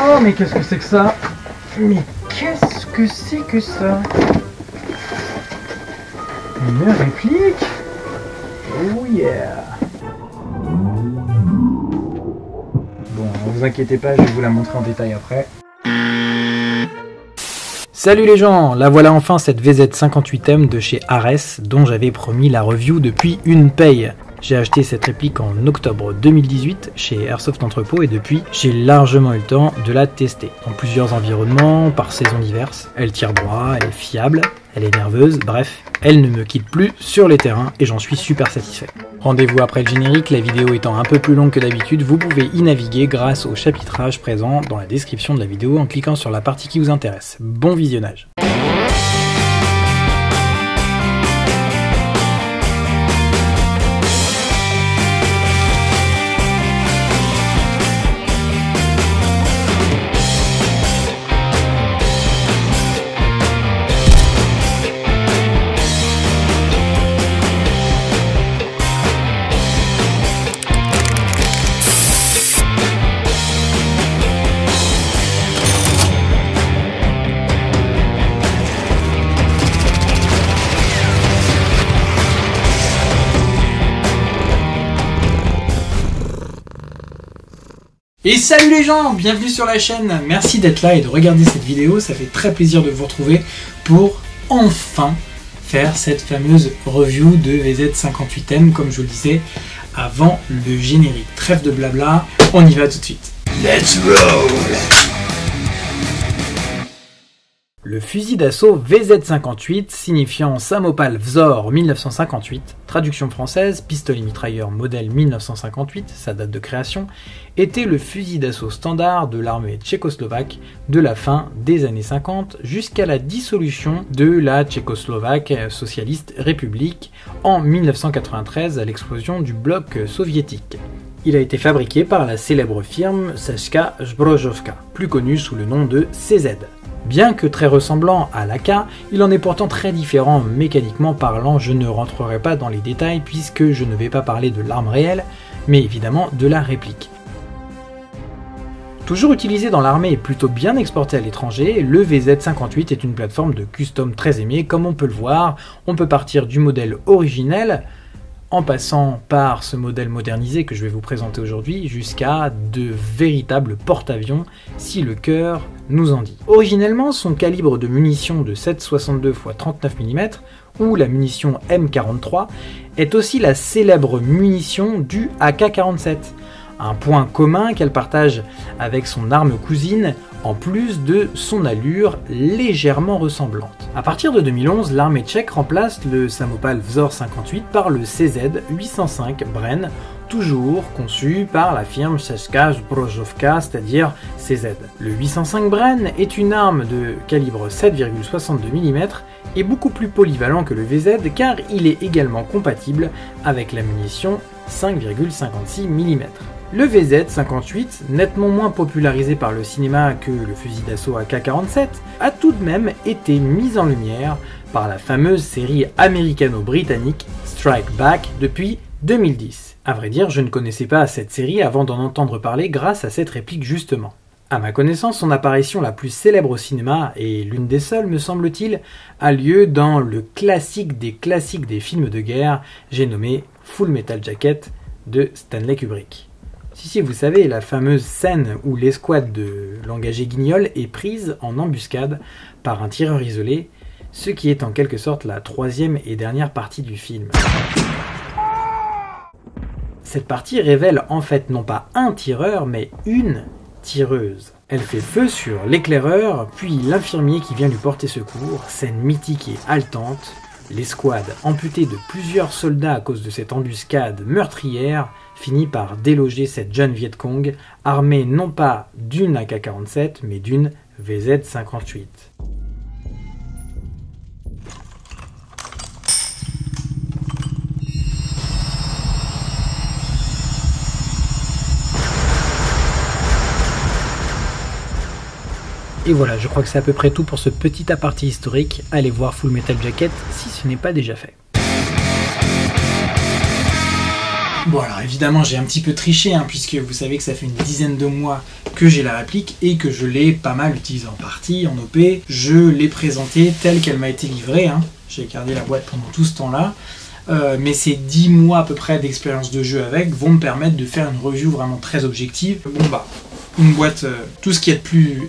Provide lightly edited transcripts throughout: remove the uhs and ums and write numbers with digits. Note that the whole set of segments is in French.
Oh mais qu'est-ce que c'est que ça? Mais qu'est-ce que c'est que ça? Une réplique? Oh yeah! Bon, ne vous inquiétez pas, je vais vous la montrer en détail après. Salut les gens, la voilà enfin cette VZ58M de chez Ares dont j'avais promis la review depuis une paye. J'ai acheté cette réplique en octobre 2018 chez Airsoft Entrepôt et depuis j'ai largement eu le temps de la tester. Dans plusieurs environnements, par saisons diverses. Elle tire droit, elle est fiable, elle est nerveuse, bref, elle ne me quitte plus sur les terrains et j'en suis super satisfait. Rendez-vous après le générique, la vidéo étant un peu plus longue que d'habitude, vous pouvez y naviguer grâce au chapitrage présent dans la description de la vidéo en cliquant sur la partie qui vous intéresse. Bon visionnage! Et salut les gens, bienvenue sur la chaîne, merci d'être là et de regarder cette vidéo, ça fait très plaisir de vous retrouver pour enfin faire cette fameuse review de VZ58M comme je vous le disais avant le générique. Trêve de blabla, on y va tout de suite. Let's roll! Le fusil d'assaut VZ58, signifiant Samopal Vzor 1958, traduction française, pistolet mitrailleur modèle 1958, sa date de création, était le fusil d'assaut standard de l'armée tchécoslovaque de la fin des années 50 jusqu'à la dissolution de la Tchécoslovaque socialiste république en 1993 à l'explosion du bloc soviétique. Il a été fabriqué par la célèbre firme Sashka Zbrojovka, plus connue sous le nom de CZ. Bien que très ressemblant à l'AK, il en est pourtant très différent mécaniquement parlant. Je ne rentrerai pas dans les détails puisque je ne vais pas parler de l'arme réelle, mais évidemment de la réplique. Toujours utilisé dans l'armée et plutôt bien exporté à l'étranger, le VZ58 est une plateforme de custom très aimée. Comme on peut le voir, on peut partir du modèle originel, en passant par ce modèle modernisé que je vais vous présenter aujourd'hui, jusqu'à de véritables porte-avions, si le cœur nous en dit. Originellement, son calibre de munition de 7,62 x 39 mm, ou la munition M43, est aussi la célèbre munition du AK-47, un point commun qu'elle partage avec son arme cousine, en plus de son allure légèrement ressemblante. A partir de 2011, l'armée tchèque remplace le Samopal Vzor 58 par le CZ 805 Bren, toujours conçu par la firme Sashka Zbrojovka, c'est-à-dire CZ. Le 805 Bren est une arme de calibre 7,62 mm et beaucoup plus polyvalent que le VZ car il est également compatible avec la munition 5,56 mm. Le VZ58, nettement moins popularisé par le cinéma que le fusil d'assaut AK-47, a tout de même été mis en lumière par la fameuse série américano-britannique Strike Back depuis 2010. À vrai dire, je ne connaissais pas cette série avant d'en entendre parler grâce à cette réplique justement. À ma connaissance, son apparition la plus célèbre au cinéma, et l'une des seules me semble-t-il, a lieu dans le classique des films de guerre, j'ai nommé Full Metal Jacket de Stanley Kubrick. Si, vous savez, la fameuse scène où l'escouade de l'engagé Guignol est prise en embuscade par un tireur isolé, ce qui est en quelque sorte la troisième et dernière partie du film. Cette partie révèle en fait non pas un tireur, mais une tireuse. Elle fait feu sur l'éclaireur, puis l'infirmier qui vient lui porter secours, scène mythique et haletante. L'escouade, amputée de plusieurs soldats à cause de cette embuscade meurtrière, finit par déloger cette jeune Viet Cong, armée non pas d'une AK-47, mais d'une VZ58. Et voilà, je crois que c'est à peu près tout pour ce petit aparté historique. Allez voir Full Metal Jacket si ce n'est pas déjà fait. Bon alors évidemment j'ai un petit peu triché puisque vous savez que ça fait une dizaine de mois que j'ai la réplique et que je l'ai pas mal utilisée en partie, en OP. Je l'ai présentée telle qu'elle m'a été livrée, j'ai gardé la boîte pendant tout ce temps-là. Mais ces 10 mois à peu près d'expérience de jeu avec vont me permettre de faire une review vraiment très objective. Bon bah, une boîte, tout ce qui est de plus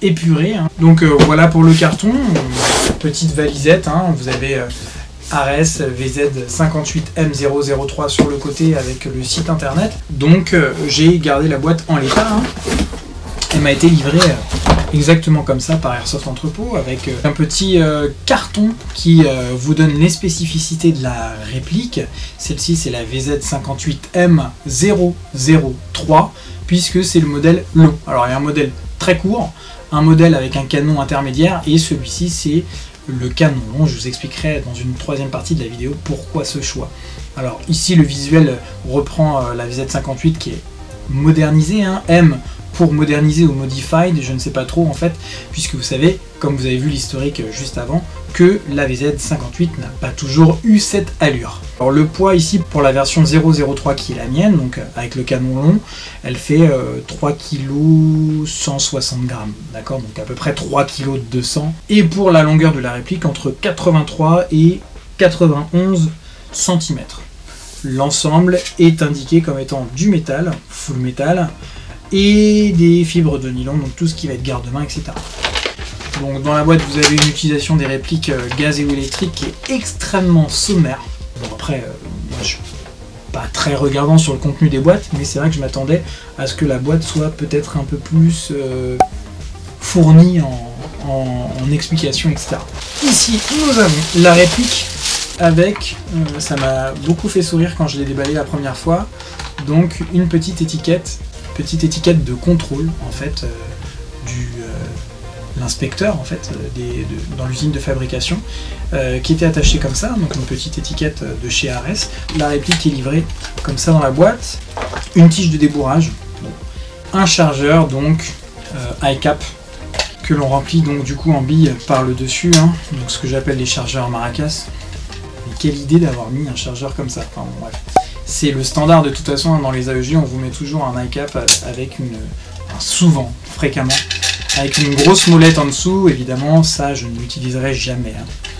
épuré. Donc voilà pour le carton, petite valisette, vous avez Ares VZ58M003 sur le côté avec le site internet. Donc j'ai gardé la boîte en l'état. Elle m'a été livrée exactement comme ça par Airsoft Entrepôt avec un petit carton qui vous donne les spécificités de la réplique. Celle-ci c'est la VZ58M003 puisque c'est le modèle long. Alors il y a un modèle très court, un modèle avec un canon intermédiaire et celui-ci c'est le canon long. Je vous expliquerai dans une troisième partie de la vidéo pourquoi ce choix. Alors ici le visuel reprend la VZ58 qui est modernisée, M pour moderniser ou modified, je ne sais pas trop en fait, puisque vous savez, comme vous avez vu l'historique juste avant, que la VZ58 n'a pas toujours eu cette allure. Alors le poids ici pour la version 003 qui est la mienne, donc avec le canon long, elle fait 3 kg 160 grammes, d'accord, donc à peu près 3 kg 200. Et pour la longueur de la réplique, entre 83 et 91 cm. L'ensemble est indiqué comme étant du métal, full métal, et des fibres de nylon, donc tout ce qui va être garde-main, etc. Donc dans la boîte vous avez une utilisation des répliques gaz et ou électriques qui est extrêmement sommaire. Bon après, moi je suis pas très regardant sur le contenu des boîtes, mais c'est vrai que je m'attendais à ce que la boîte soit peut-être un peu plus fournie en explications, etc. Ici nous avons la réplique avec, ça m'a beaucoup fait sourire quand je l'ai déballé la première fois, donc une petite étiquette de contrôle en fait l'inspecteur en fait dans l'usine de fabrication qui était attachée comme ça, donc une petite étiquette de chez Ares. La réplique est livrée comme ça dans la boîte, une tige de débourrage, un chargeur donc iCap que l'on remplit donc du coup en billes par le dessus, donc ce que j'appelle les chargeurs maracas. Mais quelle idée d'avoir mis un chargeur comme ça, enfin bon, bref. C'est le standard de toute façon dans les AEG, on vous met toujours un iCap avec souvent, fréquemment, avec une grosse molette en dessous. Évidemment, ça je ne l'utiliserai jamais.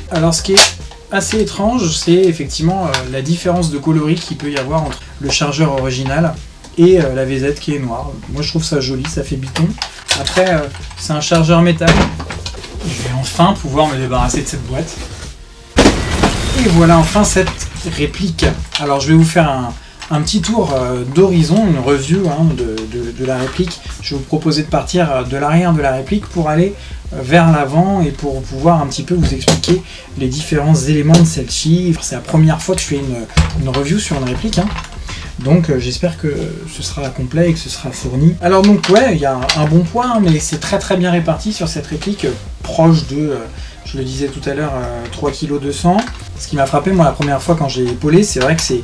Alors ce qui est assez étrange, c'est effectivement la différence de coloris qu'il peut y avoir entre le chargeur original et la VZ qui est noire. Moi je trouve ça joli, ça fait biton. Après, c'est un chargeur métal. Je vais enfin pouvoir me débarrasser de cette boîte. Et voilà enfin cette réplique. Alors je vais vous faire un petit tour d'horizon, une review de la réplique. Je vais vous proposer de partir de l'arrière de la réplique pour aller vers l'avant et pour pouvoir un petit peu vous expliquer les différents éléments de celle-ci. C'est la première fois que je fais une review sur une réplique, donc j'espère que ce sera complet et que ce sera fourni. Alors donc ouais, il y a un bon poids, mais c'est très bien réparti sur cette réplique, proche de, je le disais tout à l'heure, 3 kg 200. Ce qui m'a frappé moi la première fois quand j'ai épaulé, c'est vrai que c'est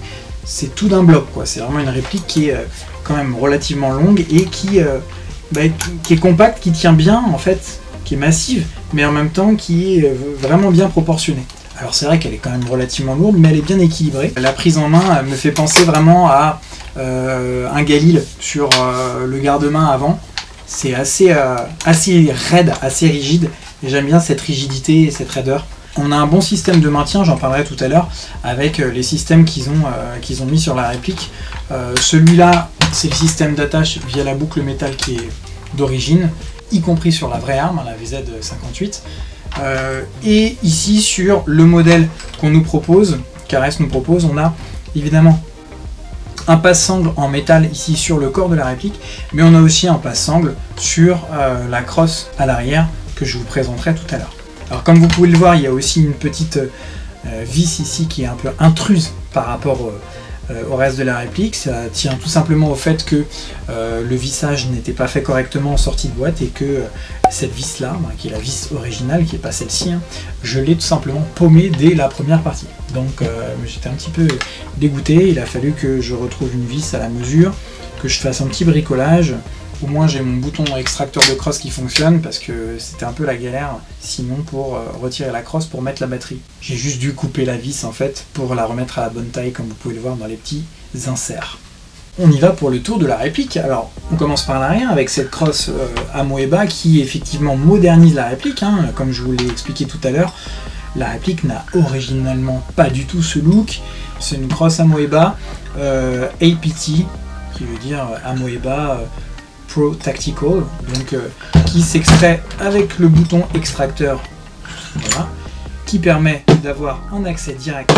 tout d'un bloc, quoi. C'est vraiment une réplique qui est quand même relativement longue et qui est compacte, qui tient bien en fait, qui est massive, mais en même temps qui est vraiment bien proportionnée. Alors c'est vrai qu'elle est quand même relativement lourde, mais elle est bien équilibrée. La prise en main me fait penser vraiment à un Galil sur le garde-main avant. C'est assez raide, assez rigide, et j'aime bien cette rigidité et cette raideur. On a un bon système de maintien, j'en parlerai tout à l'heure, avec les systèmes qu'ils ont mis sur la réplique. Celui-là, c'est le système d'attache via la boucle métal qui est d'origine, y compris sur la vraie arme, la VZ58. Et ici, sur le modèle qu'on nous propose, qu'Ares nous propose, on a évidemment un passe-sangle en métal ici sur le corps de la réplique, mais on a aussi un passe-sangle sur la crosse à l'arrière que je vous présenterai tout à l'heure. Alors comme vous pouvez le voir, il y a aussi une petite vis ici qui est un peu intruse par rapport au reste de la réplique. Ça tient tout simplement au fait que le vissage n'était pas fait correctement en sortie de boîte et que cette vis là, qui est la vis originale, qui n'est pas celle-ci, je l'ai tout simplement paumée dès la première partie. Donc j'étais un petit peu dégoûté, il a fallu que je retrouve une vis à la mesure, que je fasse un petit bricolage. Au moins j'ai mon bouton extracteur de crosse qui fonctionne parce que c'était un peu la galère sinon pour retirer la crosse pour mettre la batterie. J'ai juste dû couper la vis en fait pour la remettre à la bonne taille comme vous pouvez le voir dans les petits inserts. On y va pour le tour de la réplique. Alors, on commence par l'arrière avec cette crosse Amoeba qui effectivement modernise la réplique. Hein. Comme je vous l'ai expliqué tout à l'heure, la réplique n'a originalement pas du tout ce look. C'est une crosse Amoeba APT, qui veut dire Amoeba Pro Tactical, donc qui s'extrait avec le bouton extracteur, voilà, qui permet d'avoir un accès direct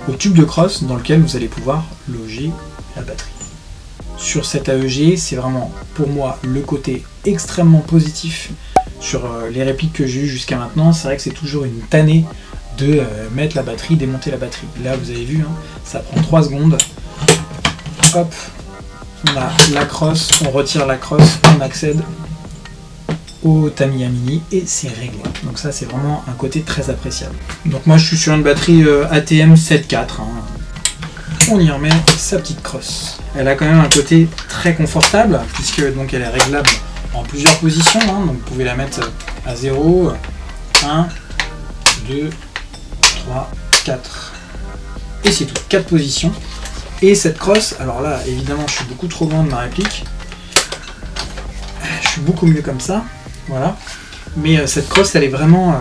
au tube de crosse dans lequel vous allez pouvoir loger la batterie. Sur cet AEG, c'est vraiment pour moi le côté extrêmement positif sur les répliques que j'ai eues jusqu'à maintenant. C'est vrai que c'est toujours une tannée de mettre la batterie, démonter la batterie. Là vous avez vu, hein, ça prend 3 secondes. Hop, on a la crosse, on retire la crosse, on accède au Tamiya Mini et c'est réglé. Donc ça c'est vraiment un côté très appréciable. Donc moi je suis sur une batterie ATM 7.4. Hein. On y remet sa petite crosse. Elle a quand même un côté très confortable puisque donc elle est réglable en plusieurs positions. Hein. Donc vous pouvez la mettre à 0, 1, 2, 3, 4. Et c'est tout, 4 positions. Et cette crosse, alors là évidemment je suis beaucoup trop loin de ma réplique. Je suis beaucoup mieux comme ça. Voilà. Mais cette crosse elle est vraiment...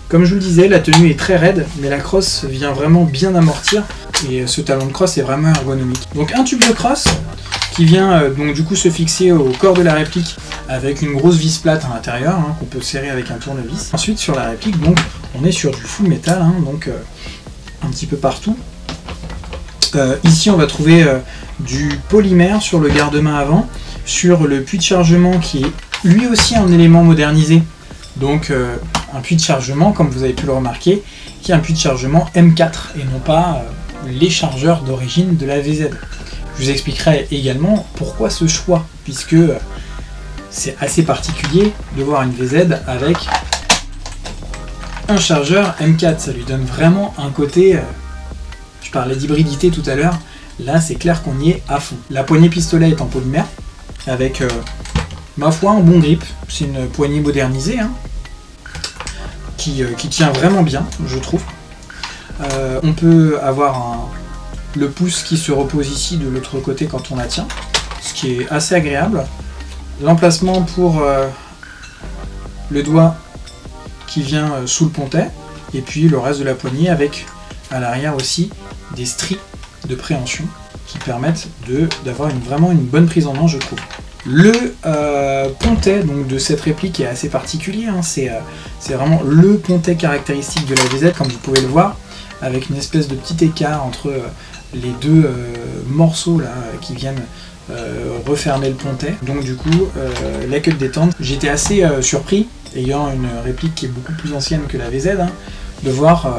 comme je vous le disais, la tenue est très raide, mais la crosse vient vraiment bien amortir. Et ce talon de crosse est vraiment ergonomique. Donc un tube de crosse qui vient donc du coup se fixer au corps de la réplique avec une grosse vis plate à l'intérieur, hein, qu'on peut serrer avec un tournevis. Ensuite sur la réplique, donc on est sur du full métal, hein, donc un petit peu partout. Ici on va trouver du polymère sur le garde-main avant, sur le puits de chargement qui est lui aussi un élément modernisé. Donc un puits de chargement, comme vous avez pu le remarquer, qui est un puits de chargement M4 et non pas les chargeurs d'origine de la VZ. Je vous expliquerai également pourquoi ce choix, puisque c'est assez particulier de voir une VZ avec un chargeur M4. Ça lui donne vraiment un côté... je parlais d'hybridité tout à l'heure, là c'est clair qu'on y est à fond. La poignée pistolet est en polymère, avec ma foi un bon grip. C'est une poignée modernisée, hein, qui tient vraiment bien, je trouve. On peut avoir le pouce qui se repose ici de l'autre côté quand on la tient, ce qui est assez agréable. L'emplacement pour le doigt qui vient sous le pontet, et puis le reste de la poignée avec à l'arrière aussi des stries de préhension qui permettent d'avoir vraiment une bonne prise en main, je trouve. Le pontet donc, de cette réplique est assez particulier, hein. C'est vraiment le pontet caractéristique de la VZ, comme vous pouvez le voir, avec une espèce de petit écart entre les deux morceaux là, qui viennent refermer le pontet. Donc du coup, la queue de détente, j'étais assez surpris, ayant une réplique qui est beaucoup plus ancienne que la VZ, hein, de voir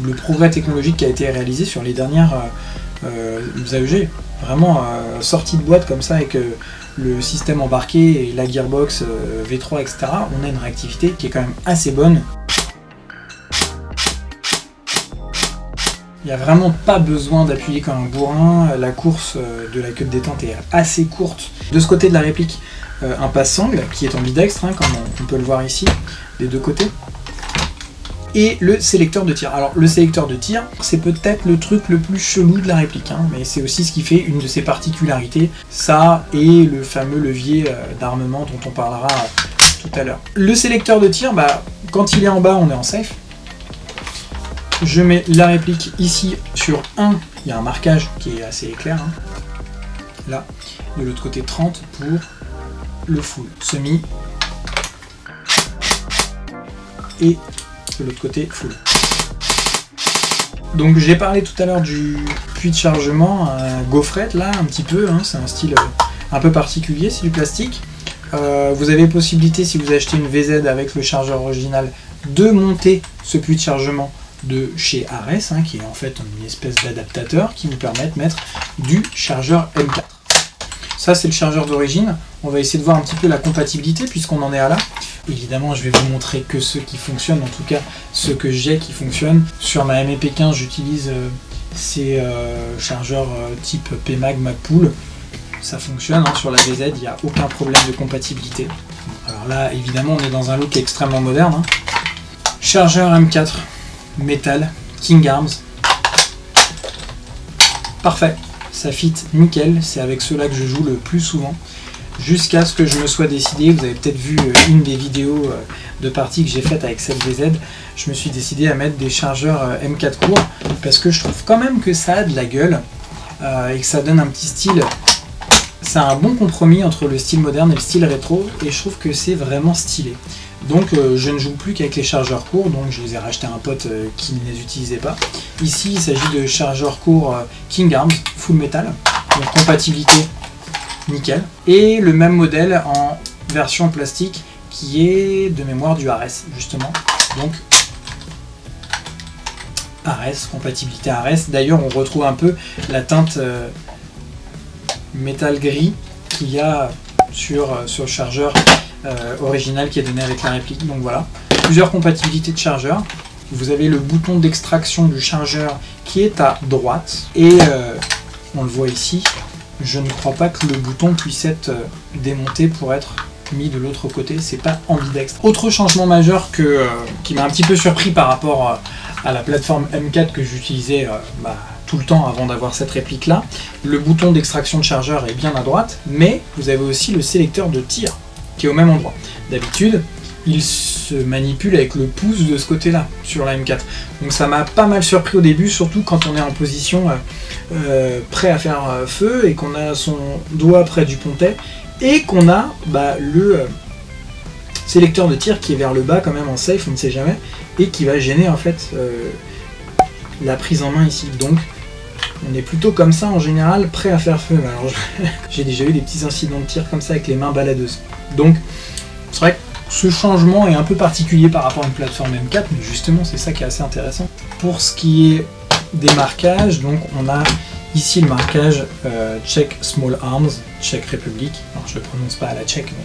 le progrès technologique qui a été réalisé sur les dernières AEG. Vraiment sortie de boîte comme ça avec le système embarqué et la gearbox V3, etc. On a une réactivité qui est quand même assez bonne. Il n'y a vraiment pas besoin d'appuyer comme un bourrin, la course de la queue de détente est assez courte. De ce côté de la réplique, un passe-sangle qui est ambidextre, hein, comme on peut le voir ici, des deux côtés. Et le sélecteur de tir. Alors le sélecteur de tir, c'est peut-être le truc le plus chelou de la réplique, hein, mais c'est aussi ce qui fait une de ses particularités. Ça et le fameux levier d'armement dont on parlera tout à l'heure. Le sélecteur de tir, bah, quand il est en bas, on est en safe. Je mets la réplique ici sur 1, il y a un marquage qui est assez clair, hein. Là, de l'autre côté 30 pour le full semi et de l'autre côté full. Donc j'ai parlé tout à l'heure du puits de chargement à gaufrette là un petit peu, hein, c'est un style un peu particulier, c'est du plastique. Vous avez possibilité, si vous achetez une VZ avec le chargeur original, de monter ce puits de chargement de chez Ares, hein, qui est en fait une espèce d'adaptateur qui vous permet de mettre du chargeur M4. Ça c'est le chargeur d'origine. On va essayer de voir un petit peu la compatibilité puisqu'on en est à là. Évidemment je vais vous montrer que ceux qui fonctionnent, en tout cas ceux que j'ai qui fonctionnent. Sur ma MEP15 j'utilise ces chargeurs type PMAG Magpool. Ça fonctionne, hein, sur la VZ il n'y a aucun problème de compatibilité. Alors là évidemment on est dans un look extrêmement moderne, hein. Chargeur M4 métal King Arms. Parfait, ça fit nickel, c'est avec cela que je joue le plus souvent. Jusqu'à ce que je me sois décidé, vous avez peut-être vu une des vidéos de partie que j'ai faite avec cette VZ, je me suis décidé à mettre des chargeurs M4 courts, parce que je trouve quand même que ça a de la gueule, et que ça donne un petit style. C'est un bon compromis entre le style moderne et le style rétro, et je trouve que c'est vraiment stylé. Donc je ne joue plus qu'avec les chargeurs courts, donc je les ai rachetés à un pote qui ne les utilisait pas. Ici il s'agit de chargeurs courts King Arms Full Metal, donc compatibilité nickel. Et le même modèle en version plastique qui est de mémoire du Ares justement. Donc Ares, compatibilité Ares. D'ailleurs on retrouve un peu la teinte métal gris qu'il y a sur le chargeur original qui est donné avec la réplique. Donc voilà, plusieurs compatibilités de chargeurs. Vous avez le bouton d'extraction du chargeur qui est à droite et on le voit ici, je ne crois pas que le bouton puisse être démonté pour être mis de l'autre côté, c'est pas ambidextre. Autre changement majeur qui m'a un petit peu surpris par rapport à la plateforme M4 que j'utilisais tout le temps avant d'avoir cette réplique là, le bouton d'extraction de chargeur est bien à droite, mais vous avez aussi le sélecteur de tir qui est au même endroit. D'habitude, il se manipule avec le pouce de ce côté-là, sur la M4. Donc ça m'a pas mal surpris au début, surtout quand on est en position prêt à faire feu, et qu'on a son doigt près du pontet, et qu'on a le sélecteur de tir qui est vers le bas quand même en safe, on ne sait jamais, et qui va gêner en fait la prise en main ici. Donc on est plutôt comme ça en général, prêt à faire feu. Alors j'ai déjà eu des petits incidents de tir comme ça avec les mains baladeuses. Donc c'est vrai que ce changement est un peu particulier par rapport à une plateforme M4, mais justement c'est ça qui est assez intéressant. Pour ce qui est des marquages, donc on a ici le marquage Czech Small Arms, Czech Republic. Alors je ne le prononce pas à la tchèque, mais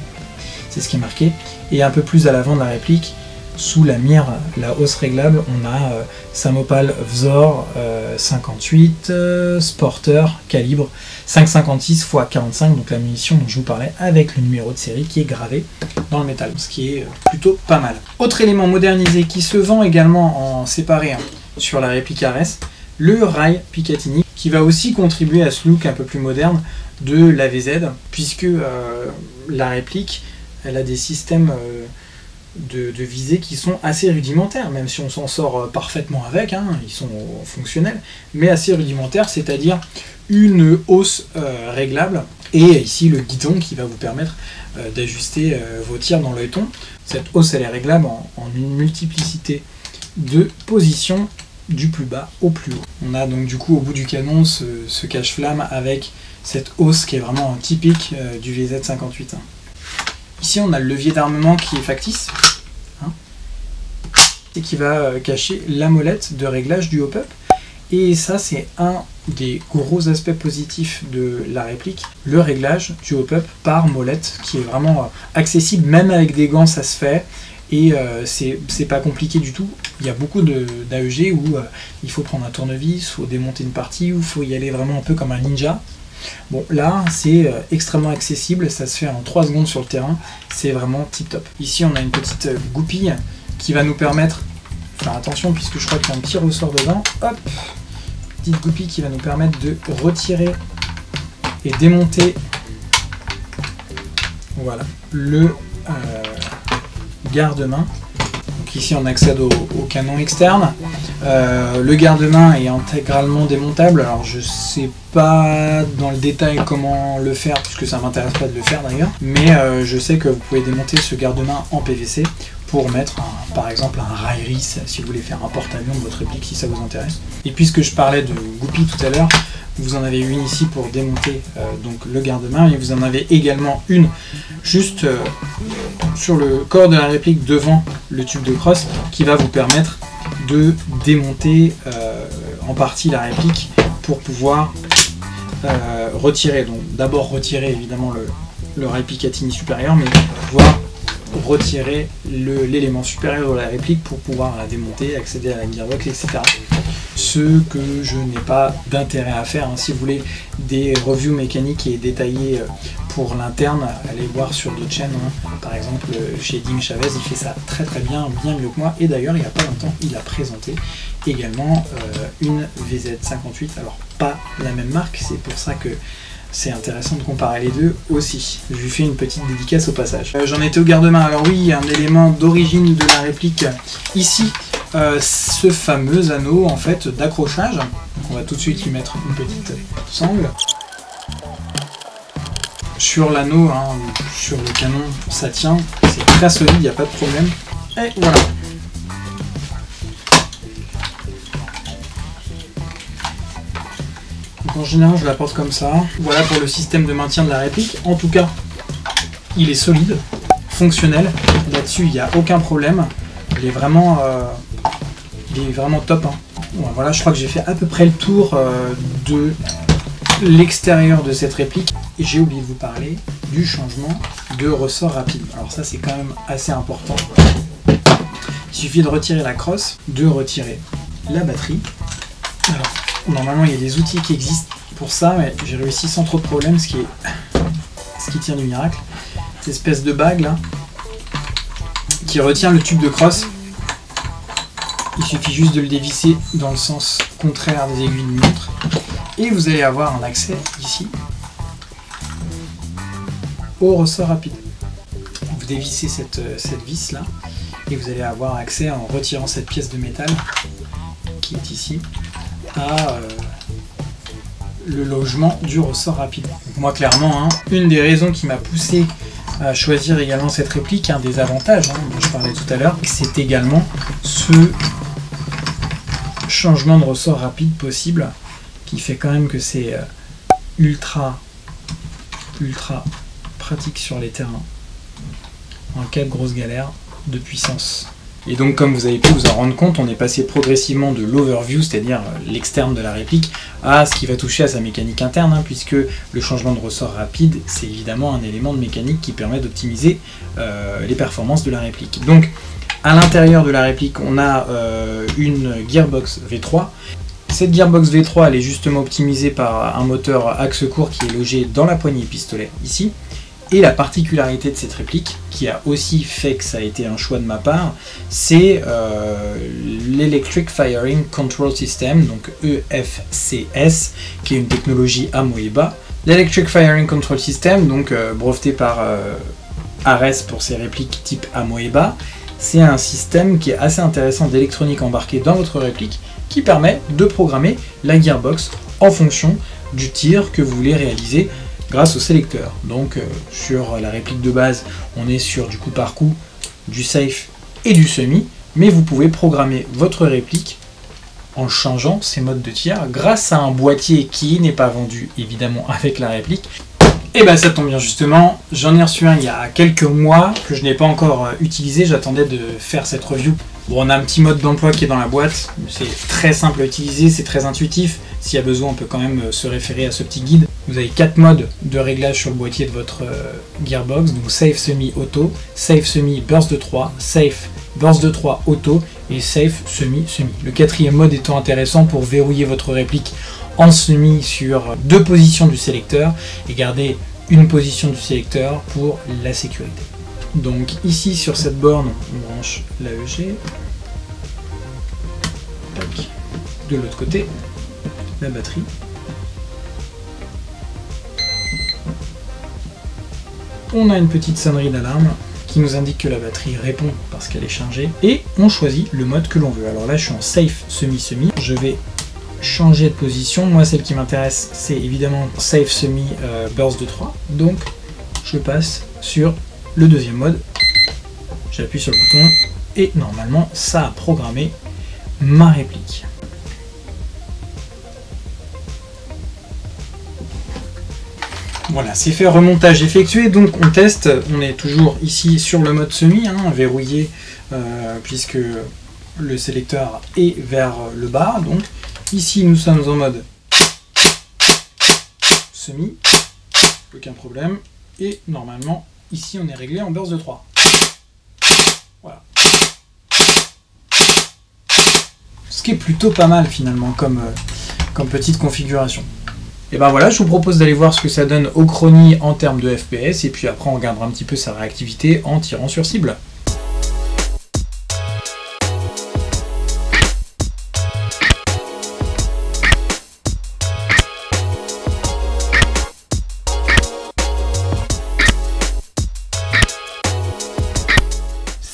c'est ce qui est marqué. Et un peu plus à l'avant de la réplique, sous la mire, la hausse réglable, on a Samopal Vzor 58 Sporter calibre 5,56 x 45, donc la munition dont je vous parlais, avec le numéro de série qui est gravé dans le métal, ce qui est plutôt pas mal. Autre élément modernisé qui se vend également en séparé sur la réplique Ares, le rail Picatinny, qui va aussi contribuer à ce look un peu plus moderne de la VZ, puisque la réplique, elle a des systèmes de visée qui sont assez rudimentaires, même si on s'en sort parfaitement avec, ils sont fonctionnels, mais assez rudimentaires, c'est-à-dire une hausse réglable, et ici le guidon qui va vous permettre d'ajuster vos tirs dans l'œilleton. Cette hausse elle est réglable en une multiplicité de positions du plus bas au plus haut. On a donc du coup au bout du canon ce cache-flamme avec cette hausse qui est vraiment typique du VZ58. Ici on a le levier d'armement qui est factice, et qui va cacher la molette de réglage du hop-up. Et ça c'est un des gros aspects positifs de la réplique, le réglage du hop-up par molette, qui est vraiment accessible, même avec des gants ça se fait, et c'est pas compliqué du tout. Il y a beaucoup d'AEG où il faut prendre un tournevis, il faut démonter une partie, où il faut y aller vraiment un peu comme un ninja. Bon là c'est extrêmement accessible, ça se fait en 3 secondes sur le terrain, c'est vraiment tip top. Ici on a une petite goupille qui va nous permettre, faire attention puisque je crois qu'il y a un petit ressort dedans, hop, petite goupille qui va nous permettre de retirer et démonter, voilà, le garde-main. Donc ici on accède au canon externe. Le garde-main est intégralement démontable, alors je sais pas dans le détail comment le faire puisque ça m'intéresse pas de le faire d'ailleurs, mais je sais que vous pouvez démonter ce garde-main en PVC pour mettre par exemple un raillerie si vous voulez faire un porte-avions de votre réplique si ça vous intéresse. Et puisque je parlais de goupille tout à l'heure, vous en avez une ici pour démonter donc le garde-main, et vous en avez également une juste sur le corps de la réplique devant le tube de crosse qui va vous permettre de démonter en partie la réplique pour pouvoir retirer. Donc d'abord retirer évidemment le rail Picatinny supérieur, mais pouvoir retirer l'élément supérieur de la réplique pour pouvoir la démonter, accéder à la gearbox, etc. Ce que je n'ai pas d'intérêt à faire. Si vous voulez des reviews mécaniques et détaillées pour l'interne, allez voir sur d'autres chaînes. Par exemple, chez Dim Chavez, il fait ça très très bien, bien mieux que moi. Et d'ailleurs, il n'y a pas longtemps, il a présenté également une VZ58, alors pas la même marque, c'est pour ça que c'est intéressant de comparer les deux aussi. Je lui fais une petite dédicace au passage. J'en étais au garde-main. Alors oui, il y a un élément d'origine de la réplique ici, ce fameux anneau en fait d'accrochage. Donc on va tout de suite lui mettre une petite sangle. Sur l'anneau, hein, sur le canon, ça tient, c'est très solide, il n'y a pas de problème. Et voilà. En général, je la porte comme ça. Voilà pour le système de maintien de la réplique. En tout cas, il est solide, fonctionnel. Là-dessus, il n'y a aucun problème. Il est vraiment top. Hein. Voilà, je crois que j'ai fait à peu près le tour de l'extérieur de cette réplique. Et j'ai oublié de vous parler du changement de ressort rapide. Alors ça, c'est quand même assez important. Il suffit de retirer la crosse, de retirer la batterie. Alors, normalement, il y a des outils qui existent pour ça, mais j'ai réussi sans trop de problèmes, ce qui tient du miracle. Cette espèce de bague là, qui retient le tube de crosse. Il suffit juste de le dévisser dans le sens contraire des aiguilles d'une montre. Et vous allez avoir un accès ici au ressort rapide. Vous dévissez cette vis là, et vous allez avoir accès en retirant cette pièce de métal qui est ici à le logement du ressort rapide. Donc moi clairement, hein, une des raisons qui m'a poussé à choisir également cette réplique, un des avantages dont je parlais tout à l'heure, c'est également ce changement de ressort rapide possible qui fait quand même que c'est ultra pratique sur les terrains en cas de grosse galère de puissance. Et donc comme vous avez pu vous en rendre compte, on est passé progressivement de l'overview, c'est-à-dire l'externe de la réplique, à ce qui va toucher à sa mécanique interne, hein, puisque le changement de ressort rapide, c'est évidemment un élément de mécanique qui permet d'optimiser les performances de la réplique. Donc à l'intérieur de la réplique, on a une Gearbox V3. Cette Gearbox V3, elle est justement optimisée par un moteur axe court qui est logé dans la poignée pistolet ici. Et la particularité de cette réplique, qui a aussi fait que ça a été un choix de ma part, c'est l'Electric Firing Control System, donc EFCS, qui est une technologie Amoeba. L'Electric Firing Control System, donc breveté par Ares pour ses répliques type Amoeba, c'est un système qui est assez intéressant d'électronique embarquée dans votre réplique, qui permet de programmer la gearbox en fonction du tir que vous voulez réaliser grâce au sélecteur. Donc sur la réplique de base, on est sur du coup par coup, du safe et du semi, mais vous pouvez programmer votre réplique en changeant ses modes de tir grâce à un boîtier qui n'est pas vendu évidemment avec la réplique. Et ben ça tombe bien justement, j'en ai reçu un il y a quelques mois que je n'ai pas encore utilisé, j'attendais de faire cette review. Bon, on a un petit mode d'emploi qui est dans la boîte, c'est très simple à utiliser, c'est très intuitif. S'il y a besoin, on peut quand même se référer à ce petit guide. Vous avez 4 modes de réglage sur le boîtier de votre gearbox, donc Safe Semi Auto, Safe Semi Burst de 3, Safe Burst de 3 Auto et Safe Semi Semi. Le 4e mode étant intéressant pour verrouiller votre réplique en semi sur 2 positions du sélecteur et garder une position du sélecteur pour la sécurité. Donc ici sur cette borne, on branche l'AEG. De l'autre côté, la batterie. On a une petite sonnerie d'alarme qui nous indique que la batterie répond parce qu'elle est chargée. Et on choisit le mode que l'on veut. Alors là, je suis en Safe Semi-Semi. Je vais changer de position. Moi, celle qui m'intéresse, c'est évidemment Safe Semi Burst de 3. Donc, je passe sur le 2e mode. J'appuie sur le bouton et normalement, ça a programmé ma réplique. Voilà, c'est fait, remontage effectué, donc on teste, on est toujours ici sur le mode semi, hein, verrouillé, puisque le sélecteur est vers le bas, donc ici nous sommes en mode semi, aucun problème, et normalement ici on est réglé en burst de 3. Voilà. Ce qui est plutôt pas mal finalement comme petite configuration. Et ben voilà, je vous propose d'aller voir ce que ça donne au chronie en termes de FPS, et puis après on regardera un petit peu sa réactivité en tirant sur cible.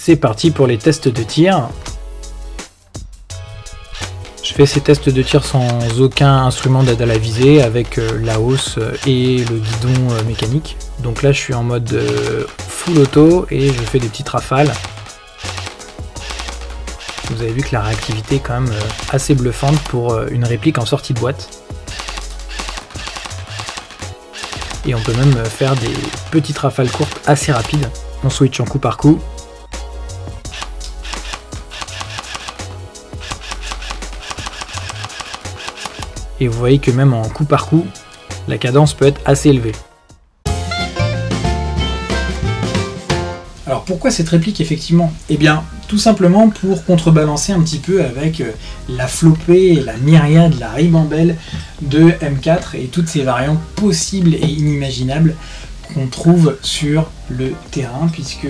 C'est parti pour les tests de tir. Je fais ces tests de tir sans aucun instrument d'aide à la visée, avec la hausse et le guidon mécanique. Donc là je suis en mode full auto et je fais des petites rafales. Vous avez vu que la réactivité est quand même assez bluffante pour une réplique en sortie de boîte. Et on peut même faire des petites rafales courtes assez rapides. On switch en coup par coup. Et vous voyez que même en coup par coup, la cadence peut être assez élevée. Alors pourquoi cette réplique effectivement? Eh bien tout simplement pour contrebalancer un petit peu avec la flopée et la myriade, la ribambelle de M4 et toutes ces variantes possibles et inimaginables qu'on trouve sur le terrain, puisque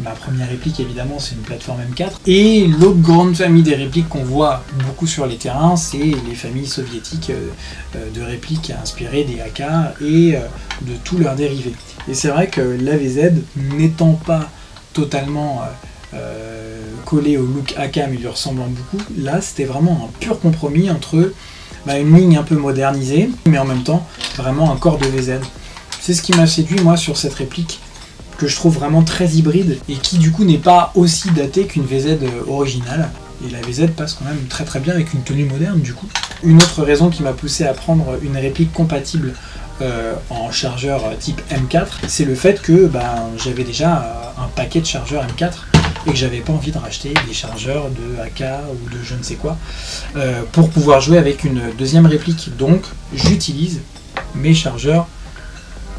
ma première réplique évidemment c'est une plateforme M4, et l'autre grande famille des répliques qu'on voit beaucoup sur les terrains, c'est les familles soviétiques de répliques inspirées des AK et de tous leurs dérivés. Et c'est vrai que l'AVZ, n'étant pas totalement collé au look AK mais lui ressemblant beaucoup, là c'était vraiment un pur compromis entre une ligne un peu modernisée mais en même temps vraiment un corps de VZ. C'est ce qui m'a séduit moi sur cette réplique, que je trouve vraiment très hybride et qui du coup n'est pas aussi daté qu'une VZ originale. Et la VZ passe quand même très très bien avec une tenue moderne du coup. Une autre raison qui m'a poussé à prendre une réplique compatible en chargeur type M4, c'est le fait que j'avais déjà un paquet de chargeurs M4 et que j'avais pas envie de racheter des chargeurs de AK ou de je ne sais quoi pour pouvoir jouer avec une deuxième réplique. Donc j'utilise mes chargeurs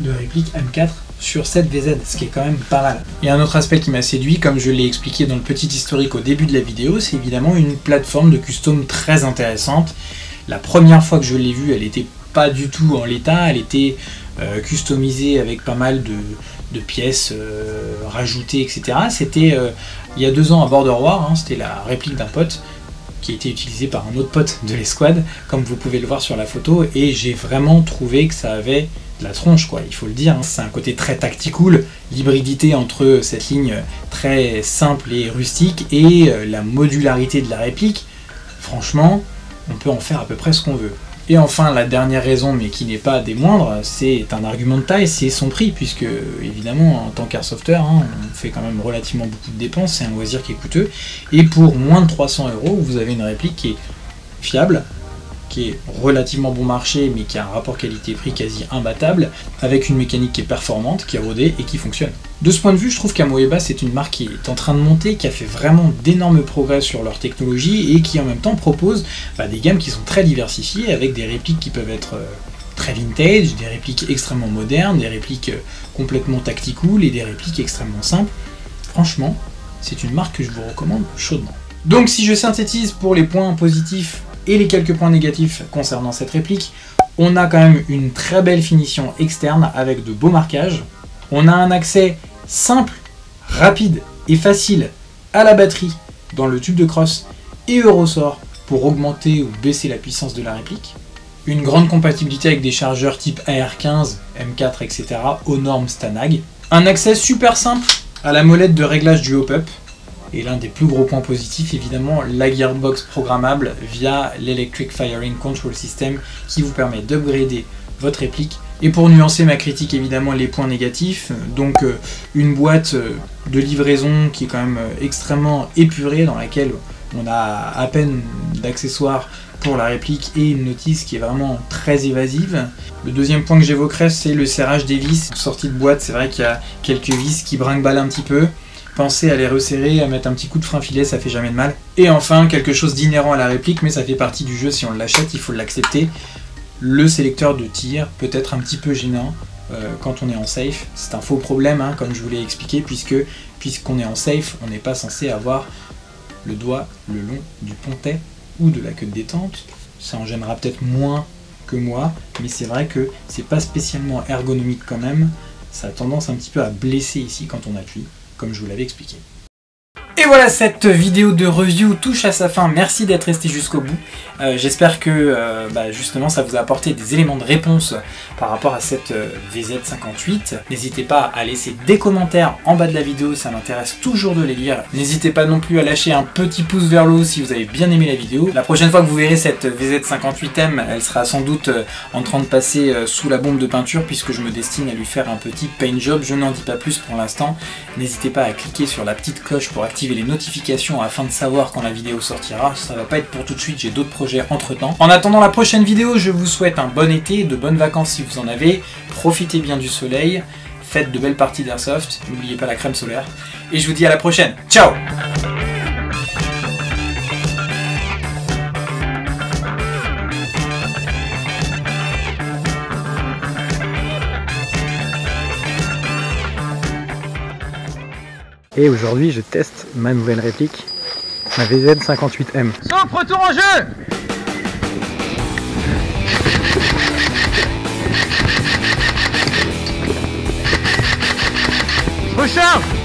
de réplique M4 sur cette VZ, ce qui est quand même pas mal. Et un autre aspect qui m'a séduit, comme je l'ai expliqué dans le petit historique au début de la vidéo, c'est évidemment une plateforme de custom très intéressante. La première fois que je l'ai vue, elle était pas du tout en l'état, elle était customisée avec pas mal de pièces rajoutées, etc. C'était il y a 2 ans à Border War, c'était la réplique d'un pote qui a été utilisée par un autre pote de l'escouade, comme vous pouvez le voir sur la photo, et j'ai vraiment trouvé que ça avait la tronche, quoi, il faut le dire. C'est un côté très tactical, l'hybridité entre cette ligne très simple et rustique et la modularité de la réplique. Franchement, on peut en faire à peu près ce qu'on veut. Et enfin, la dernière raison, mais qui n'est pas des moindres, c'est un argument de taille, c'est son prix, puisque évidemment, en tant qu'airsofter, on fait quand même relativement beaucoup de dépenses, c'est un loisir qui est coûteux, et pour moins de 300 €, vous avez une réplique qui est fiable, qui est relativement bon marché, mais qui a un rapport qualité-prix quasi imbattable, avec une mécanique qui est performante, qui est rodée et qui fonctionne. De ce point de vue, je trouve qu'Amoeba, c'est une marque qui est en train de monter, qui a fait vraiment d'énormes progrès sur leur technologie et qui en même temps propose des gammes qui sont très diversifiées, avec des répliques qui peuvent être très vintage, des répliques extrêmement modernes, des répliques complètement tactical et des répliques extrêmement simples. Franchement, c'est une marque que je vous recommande chaudement. Donc si je synthétise pour les points positifs et les quelques points négatifs concernant cette réplique, on a quand même une très belle finition externe avec de beaux marquages. On a un accès simple, rapide et facile à la batterie dans le tube de crosse et au ressort pour augmenter ou baisser la puissance de la réplique. Une grande compatibilité avec des chargeurs type AR15, M4, etc. aux normes Stanag. Un accès super simple à la molette de réglage du hop-up. Et l'un des plus gros points positifs, évidemment, la gearbox programmable via l'Electric Firing Control System qui vous permet d'upgrader votre réplique. Et pour nuancer ma critique, évidemment, les points négatifs, donc une boîte de livraison qui est quand même extrêmement épurée, dans laquelle on a à peine d'accessoires pour la réplique et une notice qui est vraiment très évasive. Le deuxième point que j'évoquerai, c'est le serrage des vis. Sortie de boîte, c'est vrai qu'il y a quelques vis qui brinque-ballent un petit peu. Pensez à les resserrer, à mettre un petit coup de frein filet, ça fait jamais de mal. Et enfin, quelque chose d'inhérent à la réplique, mais ça fait partie du jeu, si on l'achète, il faut l'accepter. Le sélecteur de tir peut être un petit peu gênant quand on est en safe. C'est un faux problème, comme je vous l'ai expliqué, puisqu'on est en safe, on n'est pas censé avoir le doigt le long du pontet ou de la queue de détente. Ça en gênera peut-être moins que moi, mais c'est vrai que c'est pas spécialement ergonomique quand même. Ça a tendance un petit peu à blesser ici quand on appuie, comme je vous l'avais expliqué. Et voilà, cette vidéo de review touche à sa fin. Merci d'être resté jusqu'au bout. J'espère que justement ça vous a apporté des éléments de réponse par rapport à cette VZ58. N'hésitez pas à laisser des commentaires en bas de la vidéo, ça m'intéresse toujours de les lire. N'hésitez pas non plus à lâcher un petit pouce vers le haut si vous avez bien aimé la vidéo. La prochaine fois que vous verrez cette VZ58M, elle sera sans doute en train de passer sous la bombe de peinture puisque je me destine à lui faire un petit paint job. Je n'en dis pas plus pour l'instant. N'hésitez pas à cliquer sur la petite cloche pour activer les notifications afin de savoir quand la vidéo sortira. Ça va pas être pour tout de suite, j'ai d'autres projets entre temps. En attendant la prochaine vidéo, je vous souhaite un bon été, de bonnes vacances si vous en avez. Profitez bien du soleil, faites de belles parties d'airsoft, n'oubliez pas la crème solaire. Et je vous dis à la prochaine. Ciao! Et aujourd'hui, je teste ma nouvelle réplique, ma VZ58M. Sauf, retour en jeu! Recharge!